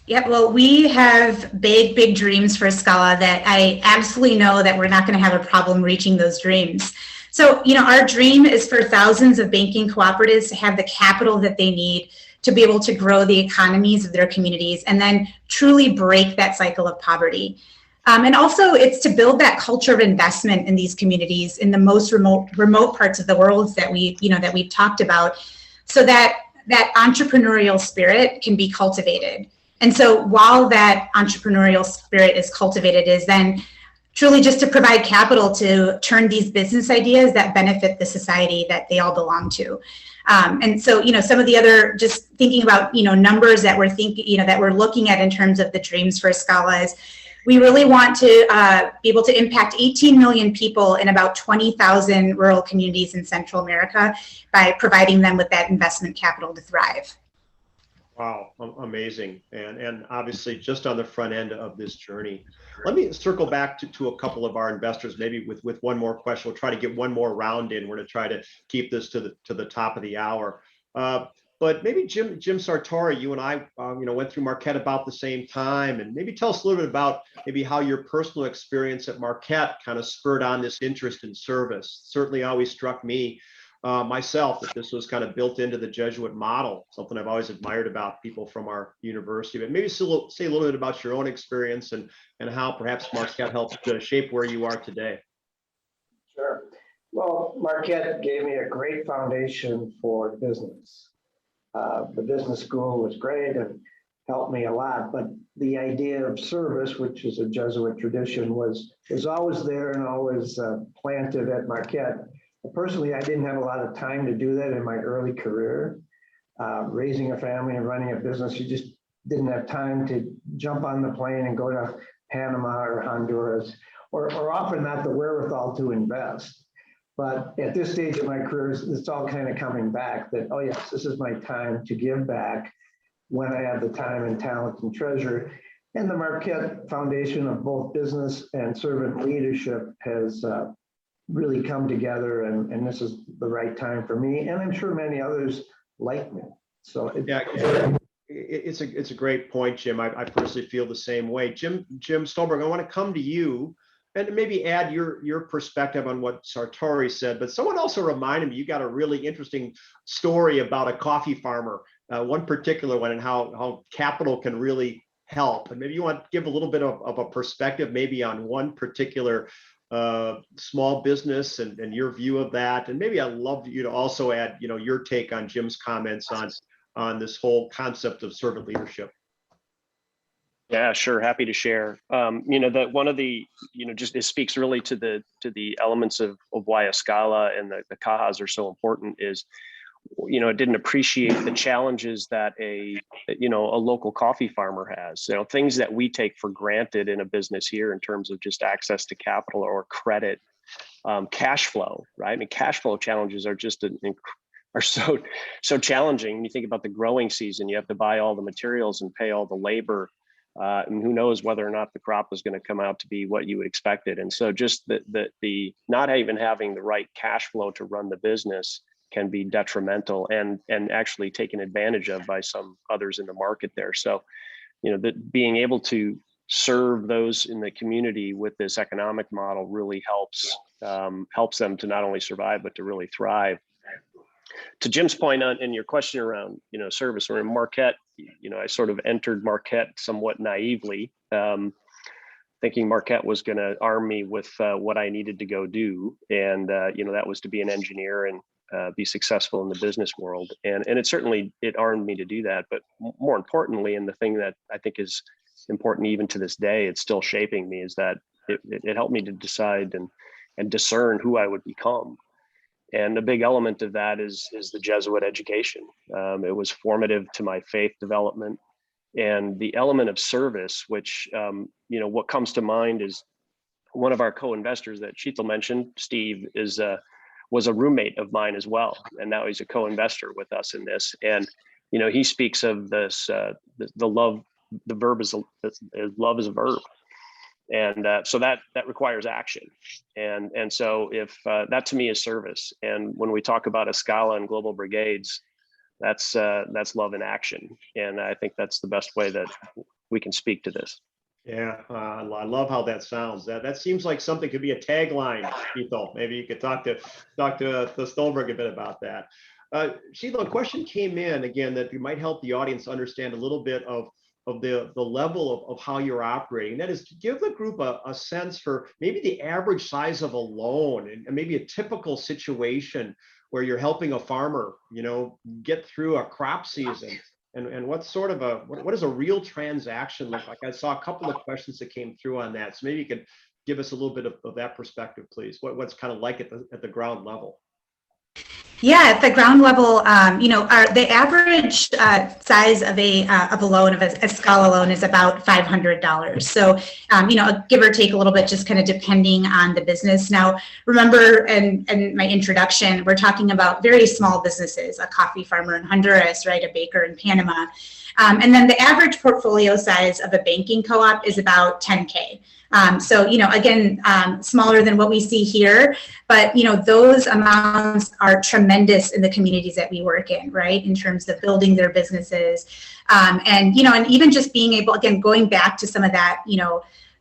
Yeah, well, we have big, big dreams for Escala that I absolutely know that we're not going to have a problem reaching those dreams. So, our dream is for thousands of banking cooperatives to have the capital that they need to be able to grow the economies of their communities and then truly break that cycle of poverty. And also it's to build that culture of investment in these communities in the most remote parts of the world that we've talked about, so that entrepreneurial spirit can be cultivated. And so while that entrepreneurial spirit is cultivated, is then truly just to provide capital to turn these business ideas that benefit the society that they all belong to. And so, some of the other, just thinking about, numbers that we're that we're looking at in terms of the dreams for Escala is we really want to be able to impact 18 million people in about 20,000 rural communities in Central America by providing them with that investment capital to thrive. Wow, amazing. And obviously just on the front end of this journey. Let me circle back to a couple of our investors, maybe with one more question. We'll try to get one more round in. We're going to try to keep this to the top of the hour. But maybe Jim Sartori, you and I, went through Marquette about the same time, and maybe tell us a little bit about maybe how your personal experience at Marquette kind of spurred on this interest in service. Certainly always struck me myself that this was kind of built into the Jesuit model, something I've always admired about people from our university. But maybe say a little bit about your own experience and how perhaps Marquette helped shape where you are today. Sure. Well, Marquette gave me a great foundation for business. The business school was great and helped me a lot, but the idea of service, which is a Jesuit tradition, was always there and always planted at Marquette. Personally, I didn't have a lot of time to do that in my early career. Raising a family and running a business, you just didn't have time to jump on the plane and go to Panama or Honduras, or often not the wherewithal to invest. But at this stage of my career, it's all kind of coming back that, oh yes, this is my time to give back when I have the time and talent and treasure. And the Marquette Foundation of both business and servant leadership has really come together, and this is the right time for me, and I'm sure many others like me. So it's a great point, Jim. I personally feel the same way. Jim Stolberg, I want to come to you and maybe add your perspective on what Sartori said, but someone also reminded me you got a really interesting story about a coffee farmer, one particular one, and how capital can really help. And maybe you want to give a little bit of a perspective maybe on one particular small business and your view of that. And maybe I'd love you to also add, your take on Jim's comments on this whole concept of servant leadership. Yeah, sure. Happy to share. That one of the, just it speaks really to the elements of why Escala and the Cajas are so important is, it didn't appreciate the challenges that a local coffee farmer has, things that we take for granted in a business here in terms of just access to capital or credit, cash flow, right? I mean, cash flow challenges are just are so challenging. You think about the growing season, you have to buy all the materials and pay all the labor. And who knows whether or not the crop is going to come out to be what you would expect it. And so just the not even having the right cash flow to run the business can be detrimental and actually taken advantage of by some others in the market there. So, that being able to serve those in the community with this economic model really helps them to not only survive, but to really thrive. To Jim's point in your question around, service, or in Marquette, I sort of entered Marquette somewhat naively, thinking Marquette was going to arm me with what I needed to go do. And, that was to be an engineer and be successful in the business world. And it armed me to do that. But more importantly, and the thing that I think is important even to this day, it's still shaping me, is that it helped me to decide and discern who I would become. And a big element of that is the Jesuit education. It was formative to my faith development, and the element of service, which, what comes to mind is one of our co-investors that Sheetal mentioned, Steve, was a roommate of mine as well. And now he's a co-investor with us in this. And, he speaks of this, the love, the verb is love is a verb. And so that requires action. And so if that to me is service. And when we talk about Escala and Global Brigades, that's love in action. And I think that's the best way that we can speak to this. Yeah, I love how that sounds. That seems like something could be a tagline, Sheetal. Maybe you could talk to Stolberg a bit about that. Sheetal, a question came in again that might help the audience understand a little bit of the level of how you're operating. That is to give the group a sense for maybe the average size of a loan and maybe a typical situation where you're helping a farmer, get through a crop season. And what does a real transaction look like? I saw a couple of questions that came through on that. So maybe you could give us a little bit of that perspective, please. What's kind of like at the ground level? Yeah, at the ground level, the average size of a loan, of a Escala loan, is about $500. So, give or take a little bit, just kind of depending on the business. Now, remember, in my introduction, we're talking about very small businesses: a coffee farmer in Honduras, right, a baker in Panama, and then the average portfolio size of a banking co-op is about 10K. So, again, smaller than what we see here, but, those amounts are tremendous in the communities that we work in, right, in terms of building their businesses. And even just being able, again, going back to some of that,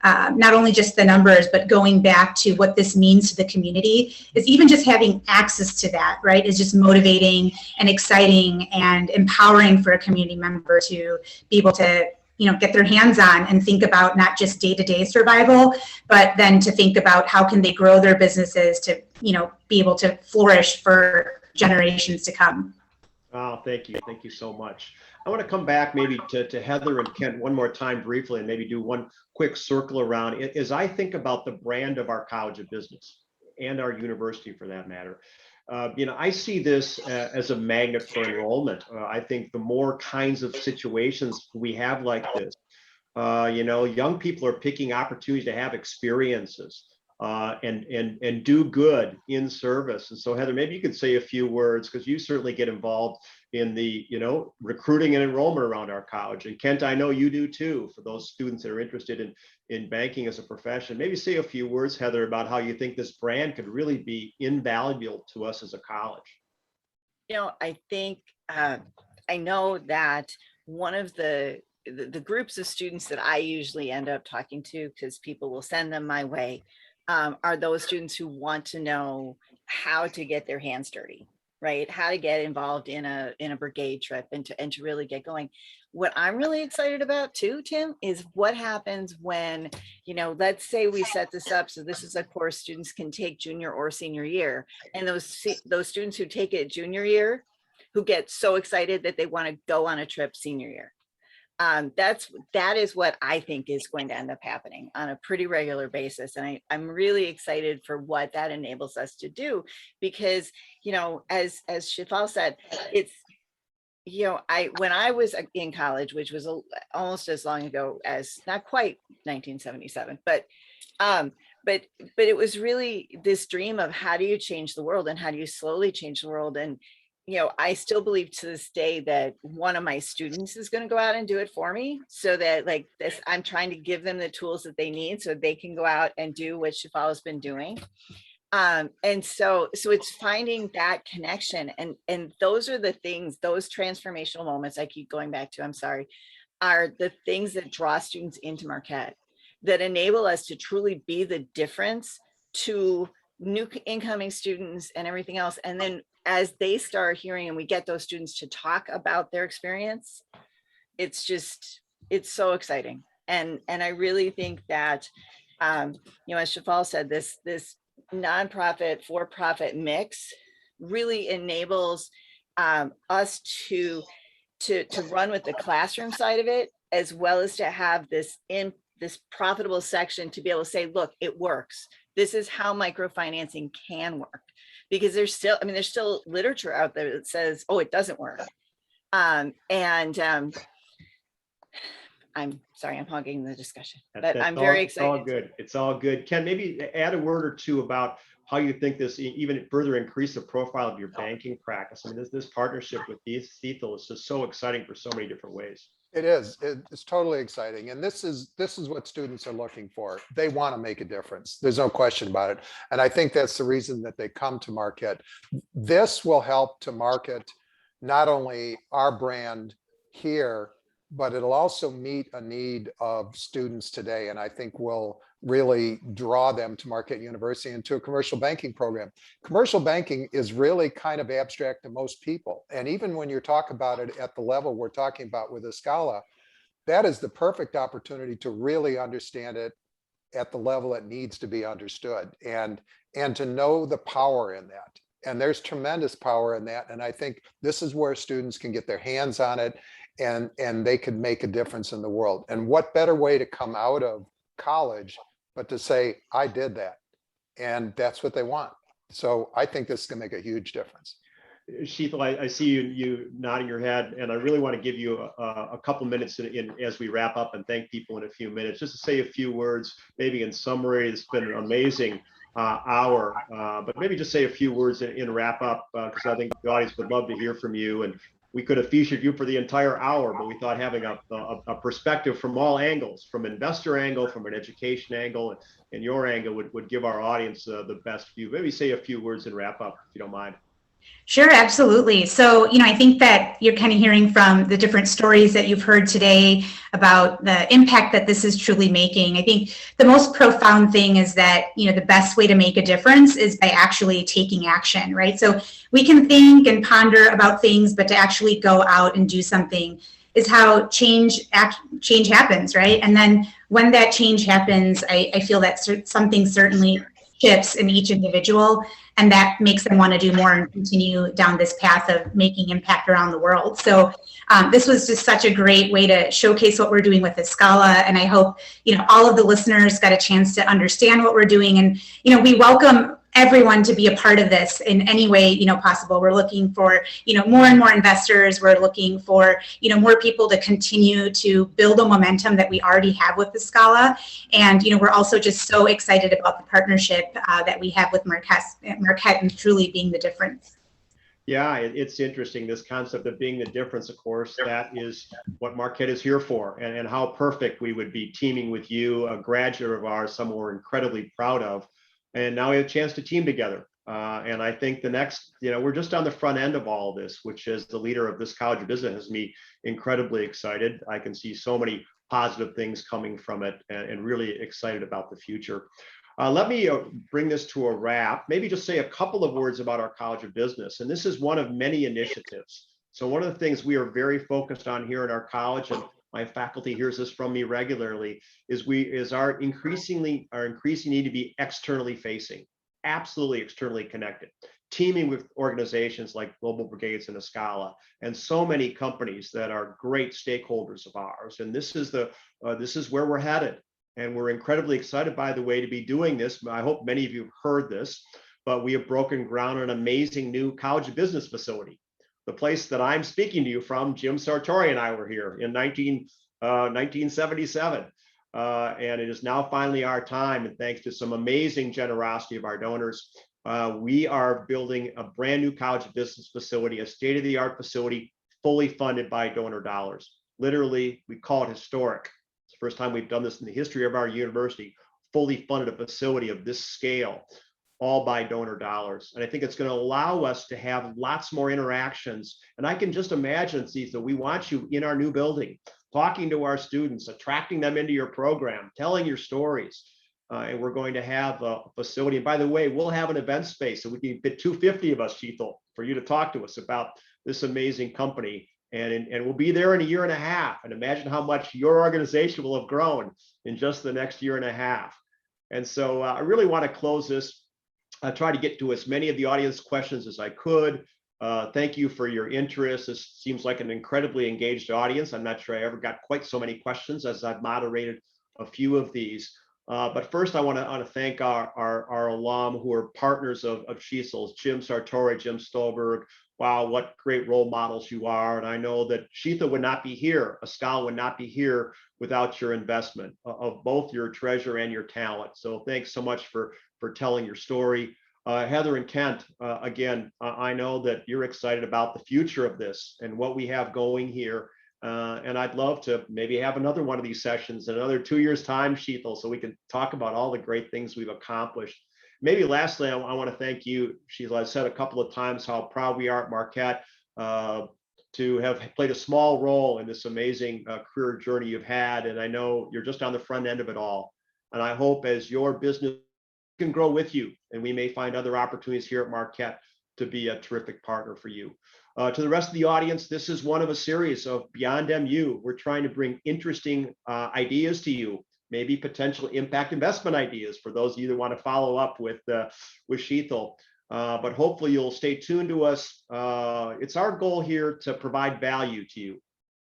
not only just the numbers, but going back to what this means to the community, is even just having access to that, right, is just motivating and exciting and empowering for a community member to be able to, you know, get their hands on and think about not just day-to-day survival, but then to think about how can they grow their businesses to, you know, be able to flourish for generations to come. Oh, thank you. Thank you so much. I want to come back maybe to Heather and Kent one more time briefly and maybe do one quick circle around it. As I think about the brand of our College of Business and our university for that matter, you know, I see this as a magnet for enrollment. I think the more kinds of situations we have like this, you know, young people are picking opportunities to have experiences and do good in service. And so, Heather, maybe you could say a few words, because you certainly get involved in the, you know, recruiting and enrollment around our college. And Kent, I know you do too, for those students that are interested in banking as a profession. Maybe say a few words, Heather, about how you think this brand could really be invaluable to us as a college. You know, I think I know that one of the groups of students that I usually end up talking to, because people will send them my way, are those students who want to know how to get their hands dirty, right? How to get involved in a brigade trip and to really get going. What I'm really excited about too, Tim, is what happens when, you know, let's say we set this up so this is a course students can take junior or senior year, and those students who take it junior year, who get so excited that they want to go on a trip senior year. That is what I think is going to end up happening on a pretty regular basis. And I'm really excited for what that enables us to do, because, you know, as Shifal said, it's, you know, when I was in college, which was almost as long ago as, not quite 1977, but it was really this dream of how do you change the world and how do you slowly change the world. And, you know, I still believe to this day that one of my students is going to go out and do it for me, so that like this, I'm trying to give them the tools that they need so they can go out and do what Shifal has been doing. And so it's finding that connection, and those are the things, those transformational moments I keep going back to, I'm sorry, are the things that draw students into Marquette, that enable us to truly be the difference to new incoming students and everything else. And then as they start hearing and we get those students to talk about their experience, it's so exciting. And I really think that, you know, as Shifal said, this nonprofit for-profit mix really enables us to run with the classroom side of it, as well as to have this profitable section to be able to say, look, it works. This is how microfinancing can work. Because there's still literature out there that says, oh, it doesn't work. I'm sorry, I'm hogging the discussion, but I'm very excited. It's all good. It's all good. Ken, maybe add a word or two about how you think this even further increase the profile of your banking practice. I mean, this partnership with Ethel is just so exciting for so many different ways. It is. It's totally exciting. And this is what students are looking for. They want to make a difference. There's no question about it. And I think that's the reason that they come to Marquette. This will help to market not only our brand here, but it'll also meet a need of students today. And I think will really draw them to Marquette University and to a commercial banking program. Commercial banking is really kind of abstract to most people. And even when you talk about it at the level we're talking about with Escala, that is the perfect opportunity to really understand it at the level it needs to be understood, and to know the power in that. And there's tremendous power in that. And I think this is where students can get their hands on it, and they can make a difference in the world. And what better way to come out of college but to say, I did that. And that's what they want. So I think this can make a huge difference. Sheetal, I see you nodding your head, and I really want to give you a couple minutes as we wrap up and thank people in a few minutes, just to say a few words, maybe in summary. It's been an amazing hour, but maybe just say a few words in wrap up, because I think the audience would love to hear from you. And we could have featured you for the entire hour, but we thought having a perspective from all angles, from investor angle, from an education angle, and your angle would give our audience the best view. Maybe say a few words and wrap up, if you don't mind. Sure, absolutely. So, I think that you're kind of hearing from the different stories that you've heard today about the impact that this is truly making. I think the most profound thing is that, the best way to make a difference is by actually taking action, right? So we can think and ponder about things, but to actually go out and do something is how change happens, right? And then when that change happens, I feel that something certainly shifts in each individual, and that makes them want to do more and continue down this path of making impact around the world. So this was just such a great way to showcase what we're doing with Escala, and I hope all of the listeners got a chance to understand what we're doing. And we welcome everyone to be a part of this in any way possible. We're looking for more and more investors. We're looking for more people to continue to build a momentum that we already have with Escala. And we're also just so excited about the partnership that we have with Marquette and truly being the difference. Yeah, it's interesting, this concept of being the difference. Of course, that is what Marquette is here for, and how perfect we would be teaming with you, a graduate of ours, someone we're incredibly proud of. And now we have a chance to team together. And I think the next, we're just on the front end of all of this, which is the leader of this College of Business has me incredibly excited. I can see so many positive things coming from it, and really excited about the future. Let me bring this to a wrap, maybe just say a couple of words about our College of Business. And this is one of many initiatives. So one of the things we are very focused on here at our college, and my faculty hears this from me regularly, is our increasing need to be externally facing, absolutely externally connected, teaming with organizations like Global Brigades and Escala, and so many companies that are great stakeholders of ours. And this is where we're headed. And we're incredibly excited, by the way, to be doing this. I hope many of you have heard this, but we have broken ground on an amazing new College of Business facility. The place that I'm speaking to you from, Jim Sartori and I were here in 1977. And it is now finally our time. And thanks to some amazing generosity of our donors, we are building a brand new College of Business facility, a state-of-the-art facility, fully funded by donor dollars. Literally, we call it historic. It's the first time we've done this in the history of our university, fully funded a facility of this scale, all by donor dollars. And I think it's going to allow us to have lots more interactions. And I can just imagine, Cecil, we want you in our new building, talking to our students, attracting them into your program, telling your stories. And we're going to have a facility. And by the way, we'll have an event space so we can fit 250 of us, Sheetal, for you to talk to us about this amazing company. And we'll be there in a year and a half. And imagine how much your organization will have grown in just the next year and a half. And so I really want to close this. I try to get to as many of the audience questions as I could. Thank you for your interest. This seems like an incredibly engaged audience. I'm not sure I ever got quite so many questions as I've moderated a few of these. But first, I want to thank our alum who are partners of Cecil's, Jim Sartori, Jim Stolberg. Wow, what great role models you are. And I know that Sheetha would not be here, Escala would not be here without your investment of both your treasure and your talent. So thanks so much for telling your story. Heather and Kent, again, I know that you're excited about the future of this and what we have going here. And I'd love to maybe have another one of these sessions in another 2 years' time, Sheetal, so we can talk about all the great things we've accomplished. Maybe lastly, I want to thank you, Sheila. I said a couple of times how proud we are at Marquette to have played a small role in this amazing career journey you've had. And I know you're just on the front end of it all. And I hope as your business can grow with you, and we may find other opportunities here at Marquette to be a terrific partner for you. To the rest of the audience, this is one of a series of Beyond MU. We're trying to bring interesting ideas to you, maybe potential impact investment ideas for those of you that want to follow up with Sheetal. But hopefully you'll stay tuned to us. It's our goal here to provide value to you.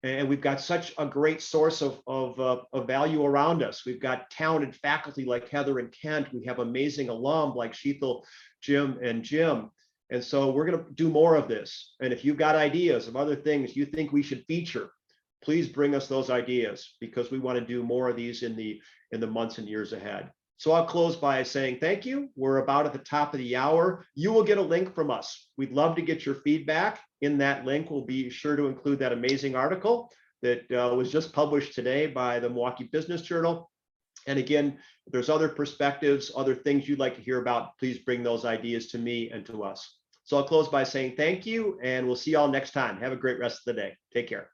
And we've got such a great source of value around us. We've got talented faculty like Heather and Kent. We have amazing alum like Sheetal, Jim, and Jim. And so we're going to do more of this. And if you've got ideas of other things you think we should feature, please bring us those ideas, because we want to do more of these in the months and years ahead. So I'll close by saying thank you. We're about at the top of the hour. You will get a link from us. We'd love to get your feedback. In that link, we'll be sure to include that amazing article that was just published today by the Milwaukee Business Journal. And again, if there's other perspectives, other things you'd like to hear about, please bring those ideas to me and to us. So I'll close by saying thank you, and we'll see y'all next time. Have a great rest of the day. Take care.